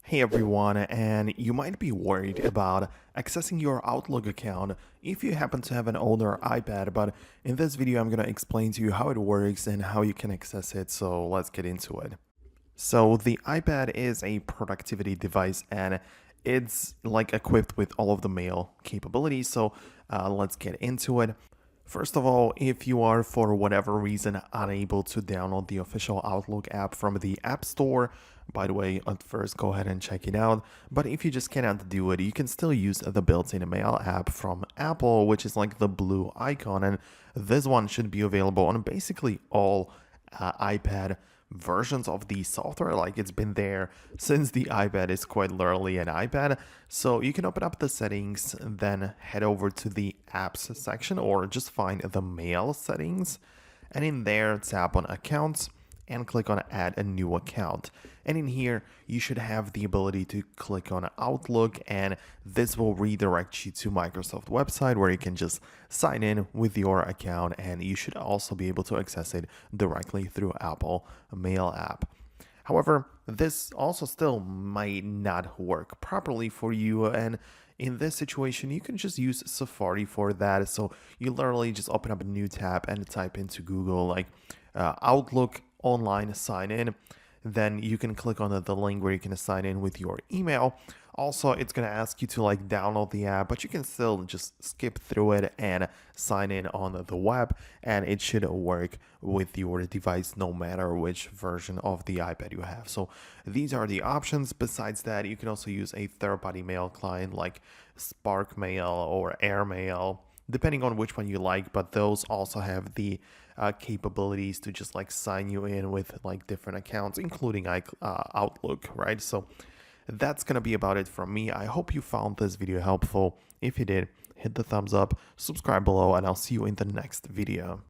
Hey everyone, and you might be worried about accessing your Outlook account if you happen to have an older iPad, but in this video I'm going to explain to you how it works and how you can access it, so let's get into it. So the iPad is a productivity device and it's like equipped with all of the mail capabilities, so let's get into it. First of all, if you are for whatever reason unable to download the official Outlook app from the App Store, by the way, at first go ahead and check it out. But if you just cannot do it, you can still use the built-in mail app from Apple, which is like the blue icon. And this one should be available on basically all iPad versions of the software. Like it's been there since the iPad is quite literally an iPad. So you can open up the settings, then head over to the apps section or just find the mail settings. And in there, tap on accounts and click on add a new account. And in here, you should have the ability to click on Outlook, and this will redirect you to Microsoft website where you can just sign in with your account, and you should also be able to access it directly through Apple Mail app. However, this also still might not work properly for you, and in this situation, you can just use Safari for that. So you literally just open up a new tab and type into Google like Outlook online sign in. Then you can click on the link where you can sign in with your email. Also, it's going to ask you to like download the app, but you can still just skip through it and sign in on the web, and it should work with your device no matter which version of the iPad you have. So these are the options. Besides that, you can also use a third-party mail client like Spark Mail or AirMail, depending on which one you like, but those also have the capabilities to just like sign you in with like different accounts, including Outlook, right? So that's gonna be about it from me. I hope you found this video helpful. If you did, hit the thumbs up, subscribe below, and I'll see you in the next video.